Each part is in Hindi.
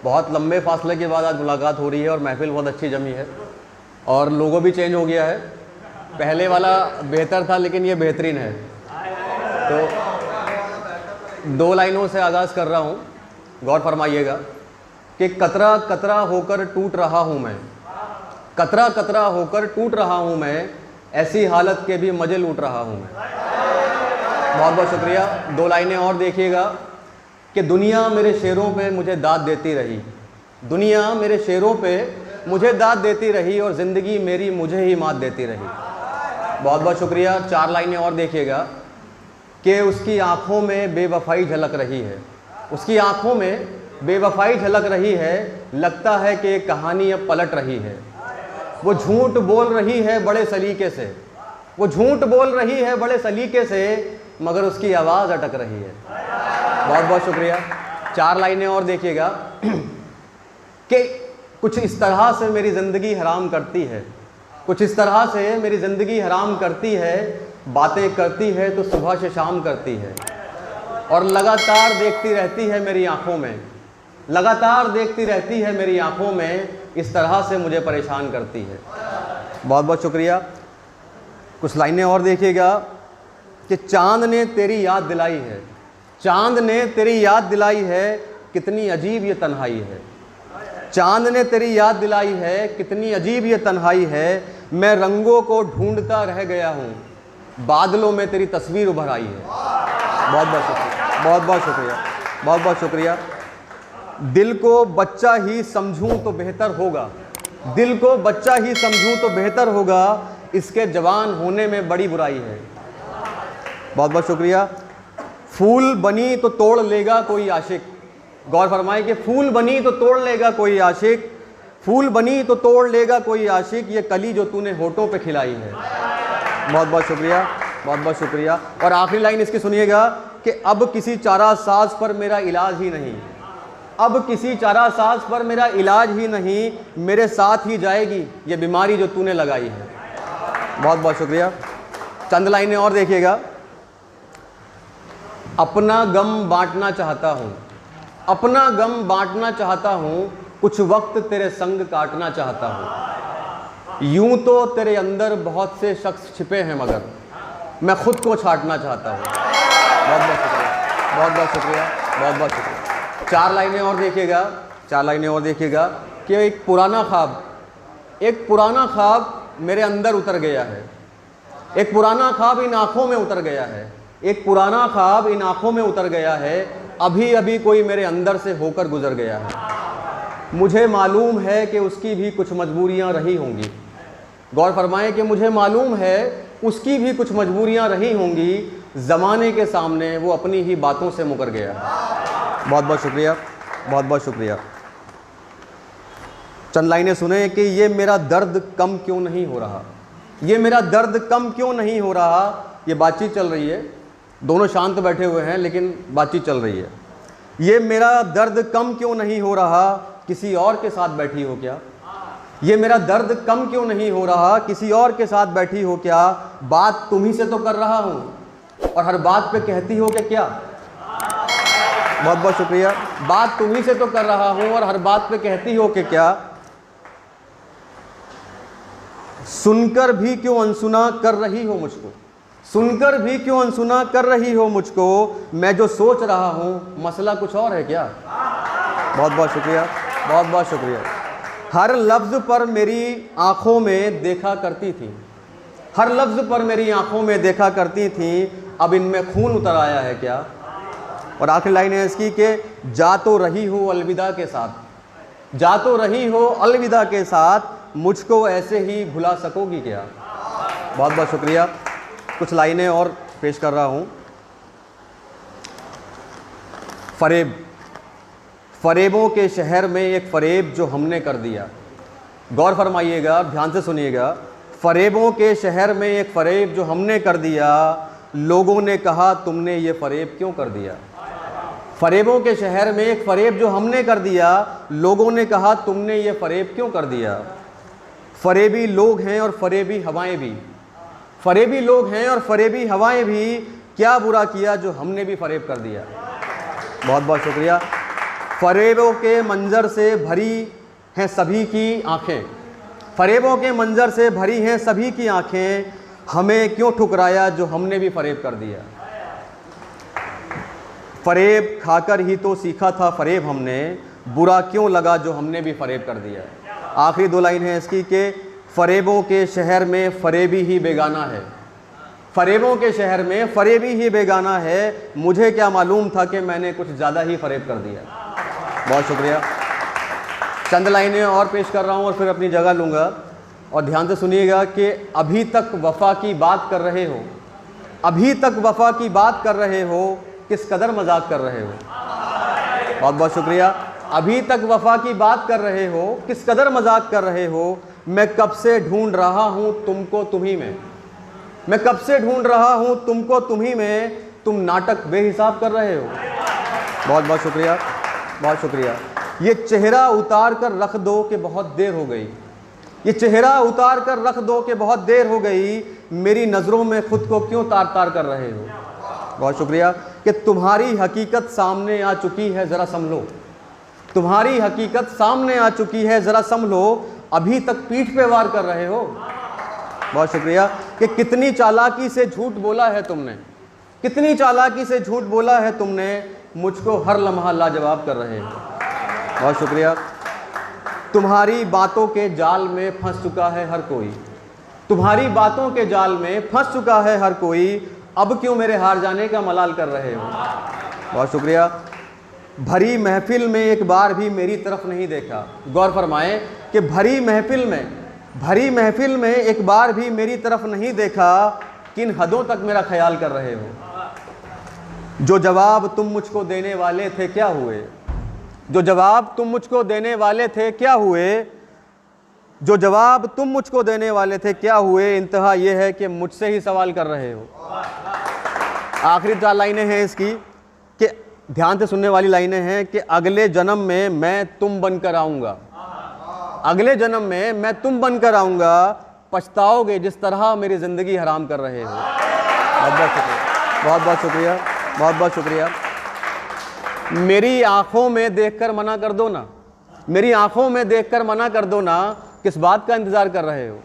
बहुत लंबे फासले के बाद आज मुलाकात हो रही है और महफिल बहुत अच्छी जमी है और लोगो भी चेंज हो गया है। पहले वाला बेहतर था लेकिन ये बेहतरीन है। तो 2 लाइनों से आगाज़ कर रहा हूँ, गौर फरमाइएगा कि कतरा कतरा होकर टूट रहा हूँ मैं, कतरा कतरा होकर टूट रहा हूँ मैं, ऐसी हालत के भी मज़े लूट रहा हूँ मैं। बहुत बहुत शुक्रिया। 2 लाइनें और देखिएगा कि दुनिया मेरे शेरों पे मुझे दाद देती रही, दुनिया मेरे शेरों पे मुझे दाद देती रही और ज़िंदगी मेरी मुझे ही मात देती रही। बहुत बहुत शुक्रिया। 4 लाइनें और देखिएगा कि उसकी आँखों में बेवफाई झलक रही है, उसकी आँखों में बेवफाई झलक रही है, लगता है कि कहानी अब पलट रही है। वो झूठ बोल रही है बड़े सलीके से, वो झूठ बोल रही है बड़े सलीके से, मगर उसकी आवाज़ अटक रही है। बहुत बहुत शुक्रिया। 4 लाइनें और देखिएगा कि कुछ इस तरह से मेरी ज़िंदगी हराम करती है, कुछ इस तरह से मेरी ज़िंदगी हराम करती है, बातें करती है तो सुबह से शाम करती है और लगातार देखती रहती है मेरी आँखों में, लगातार देखती रहती है मेरी आँखों में, इस तरह से मुझे परेशान करती है। बहुत बहुत शुक्रिया। कुछ लाइनें और देखिएगा कि चाँद ने तेरी याद दिलाई है, चाँद ने तेरी याद दिलाई है, कितनी अजीब ये तन्हाई है, चाँद ने तेरी याद दिलाई है, कितनी अजीब ये तन्हाई है, मैं रंगों को ढूंढता रह गया हूँ, बादलों में तेरी तस्वीर उभर आई है। बहुत बहुत शुक्रिया, बहुत बहुत शुक्रिया, बहुत बहुत शुक्रिया। दिल को बच्चा ही समझूं तो बेहतर होगा, दिल को बच्चा ही समझूं तो बेहतर होगा, इसके जवान होने में बड़ी बुराई है। बहुत बहुत शुक्रिया। फूल बनी तो तोड़ लेगा कोई आशिक, गौर फरमाए कि फूल बनी तो तोड़ लेगा कोई आशिक, फूल बनी तो तोड़ लेगा कोई आशिक, ये कली जो तूने होठों पे खिलाई है। बहुत बहुत शुक्रिया, बहुत बहुत शुक्रिया। और आखिरी लाइन इसकी सुनिएगा कि अब किसी चारा साज पर मेरा इलाज ही नहीं, अब किसी चारा साज पर मेरा इलाज ही नहीं, मेरे साथ ही जाएगी ये बीमारी जो तूने लगाई है। बहुत बहुत शुक्रिया। चंद लाइनें और देखिएगा। अपना गम बांटना चाहता हूँ, अपना गम बांटना चाहता हूँ, कुछ वक्त तेरे संग काटना चाहता हूँ, यूं तो तेरे अंदर बहुत से शख्स छिपे हैं मगर मैं खुद को छाटना चाहता हूँ। बहुत बहुत शुक्रिया, बहुत बहुत शुक्रिया, बहुत बहुत शुक्रिया। 4 लाइनें और देखिएगा, 4 लाइनें और देखिएगा कि एक पुराना ख्वाब, एक पुराना ख्वाब मेरे अंदर उतर गया है, एक पुराना ख्वाब इन आँखों में उतर गया है, एक पुराना ख्वाब इन आँखों में उतर गया है, अभी अभी कोई मेरे अंदर से होकर गुजर गया है। मुझे मालूम है कि उसकी भी कुछ मजबूरियाँ रही होंगी, गौर फरमाएं कि मुझे मालूम है उसकी भी कुछ मजबूरियाँ रही होंगी, ज़माने के सामने वो अपनी ही बातों से मुकर गया है। बहुत बहुत शुक्रिया, बहुत बहुत शुक्रिया। चंद लाइनें सुने कि ये मेरा दर्द कम क्यों नहीं हो रहा, ये मेरा दर्द कम क्यों नहीं हो रहा। ये बातचीत चल रही है, दोनों शांत बैठे हुए हैं लेकिन बातचीत चल रही है। ये मेरा दर्द कम क्यों नहीं हो रहा, किसी और के साथ बैठी हो क्या, ये मेरा दर्द कम क्यों नहीं हो रहा, किसी और के साथ बैठी हो क्या, बात तुम्ही से तो कर रहा हूँ और हर बात पे कहती हो कि क्या। बहुत बहुत शुक्रिया। बात तुम्ही से तो कर रहा हूँ और हर बात पे कहती हो कि क्या, सुनकर भी क्यों अनसुना कर रही हो मुझको, सुनकर भी क्यों अनसुना कर रही हो मुझको, मैं जो सोच रहा हूँ मसला कुछ और है क्या। बहुत बहुत शुक्रिया, बहुत बहुत शुक्रिया। हर लफ्ज़ पर मेरी आँखों में देखा करती थी, हर लफ्ज़ पर मेरी आँखों में देखा करती थी, अब इनमें खून उतर आया है क्या। और आखिरी लाइन है इसकी कि जा तो रही हो अलविदा के साथ, जा तो रही हो अलविदा के साथ, मुझको ऐसे ही भुला सकोगी क्या। बहुत बहुत शुक्रिया। कुछ लाइनें और पेश कर रहा हूँ। फरेब, फरेबों के शहर में एक फ़रेब जो हमने कर दिया, गौर फरमाइएगा, ध्यान से सुनिएगा। फरेबों के शहर में एक फ़रेब जो हमने कर दिया, लोगों ने कहा तुमने ये फ़रेब क्यों कर दिया। फरेबों के शहर में एक फ़रेब जो हमने कर दिया, लोगों ने कहा तुमने ये फ़रेब क्यों कर दिया। फरेबी लोग हैं और फरेबी हवाएं भी, फरेबी लोग हैं और फरेबी हवाएं भी, क्या बुरा किया जो हमने भी फ़रेब कर दिया। बहुत बहुत शुक्रिया। फरेबों के मंजर से भरी हैं सभी की आंखें, फरेबों के मंजर से भरी हैं सभी की आंखें, हमें क्यों ठुकराया जो हमने भी फरेब कर दिया। फरेब खाकर ही तो सीखा था फरेब हमने, बुरा क्यों लगा जो हमने भी फरेब कर दिया। आखिरी दो लाइन है इसकी कि फरेबों के शहर में फरेबी ही बेगाना है, फरेबों के शहर में फरेबी ही बेगाना है, मुझे क्या मालूम था कि मैंने कुछ ज़्यादा ही फरेब कर दिया। बहुत शुक्रिया। चंद लाइनें और पेश कर रहा हूँ और फिर अपनी जगह लूँगा, और ध्यान से सुनिएगा कि अभी तक वफ़ा की बात कर रहे हो, अभी तक वफ़ा की बात कर रहे हो, किस कदर मजाक कर रहे हो। बहुत बहुत शुक्रिया। अभी तक वफ़ा की बात कर रहे हो, किस कदर मजाक कर रहे हो, मैं कब से ढूंढ रहा हूँ तुमको तुम्ही में, मैं कब से ढूंढ रहा हूँ तुमको तुम्ही में, तुम नाटक बेहिसाब कर रहे हो। बहुत बहुत शुक्रिया, बहुत शुक्रिया। ये चेहरा उतार कर रख दो कि बहुत देर हो गई, ये चेहरा उतार कर रख दो कि बहुत देर हो गई, मेरी नज़रों में खुद को क्यों तार तार कर रहे हो। बहुत शुक्रिया। कि तुम्हारी हकीकत सामने आ चुकी है ज़रा संभलो, तुम्हारी हकीकत सामने आ चुकी है ज़रा संभलो, अभी तक पीठ पे वार कर रहे हो। बहुत शुक्रिया। कि कितनी चालाकी से झूठ बोला है तुमने, कितनी चालाकी से झूठ बोला है तुमने, मुझको हर लम्हा लाजवाब कर रहे हो। बहुत शुक्रिया। तुम्हारी बातों के जाल में फंस चुका है हर कोई, तुम्हारी बातों के जाल में फंस चुका है हर कोई, अब क्यों मेरे हार जाने का मलाल कर रहे हो। बहुत शुक्रिया। भरी महफिल में एक बार भी मेरी तरफ नहीं देखा, गौर फरमाएं कि भरी महफिल में एक बार भी मेरी तरफ नहीं देखा, किन हदों तक मेरा ख्याल कर रहे हो। जो जवाब तुम मुझको देने वाले थे क्या हुए, जो जवाब तुम मुझको देने वाले थे क्या हुए, जो जवाब तुम मुझको देने वाले थे क्या हुए, इंतहा यह है कि मुझसे ही सवाल कर रहे हो। आखिरी 4 लाइनें हैं इसकी कि ध्यान से सुनने वाली लाइनें हैं कि अगले जन्म में मैं तुम बनकर आऊँगा, अगले जन्म में मैं तुम बनकर आऊँगा, पछताओगे जिस तरह मेरी ज़िंदगी हराम कर रहे हो। बहुत बहुत शुक्रिया, बहुत बहुत शुक्रिया, बहुत बहुत शुक्रिया। मेरी आँखों में देखकर मना कर दो ना, मेरी आँखों में देखकर मना कर दो ना, किस बात का इंतज़ार कर रहे हो।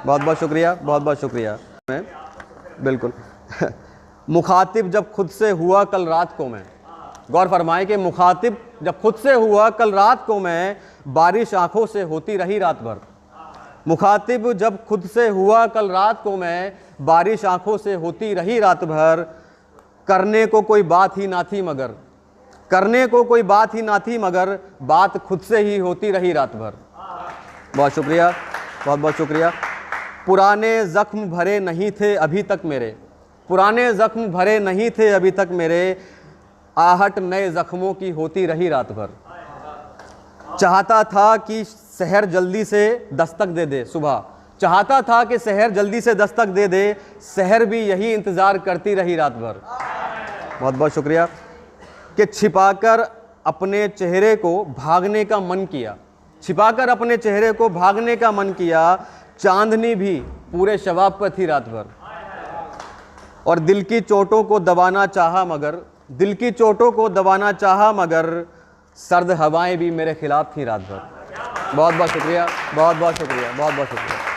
बहुत बहुत शुक्रिया, बहुत बहुत शुक्रिया। मैं बिल्कुल मुखातिब जब खुद से हुआ कल रात को मैं, गौर फरमाए कि मुखातिब जब खुद से हुआ कल रात को मैं, बारिश आंखों से होती रही रात भर। मुखातिब जब खुद से हुआ कल रात को मैं, बारिश आंखों से होती रही रात भर, करने को कोई बात ही ना थी मगर, करने को कोई बात ही ना थी मगर, बात खुद से ही होती रही रात भर। बहुत शुक्रिया, बहुत बहुत शुक्रिया। पुराने ज़ख्म भरे नहीं थे अभी तक मेरे, पुराने ज़ख्म भरे नहीं थे अभी तक मेरे, आहट नए ज़ख्मों की होती रही रात भर। चाहता था कि सहर जल्दी से दस्तक दे दे सुबह, चाहता था कि सहर जल्दी से दस्तक दे दे, सहर भी यही इंतज़ार करती रही रात भर। बहुत बहुत शुक्रिया। कि छिपाकर अपने चेहरे को भागने का मन किया, छिपाकर अपने चेहरे को भागने का मन किया, चांदनी भी पूरे शबाब पर थी रात भर। और दिल की चोटों को दबाना चाहा मगर, दिल की चोटों को दबाना चाहा मगर, सर्द हवाएं भी मेरे खिलाफ थी रात भर। बहुत बहुत शुक्रिया, बहुत बहुत शुक्रिया, बहुत बहुत शुक्रिया।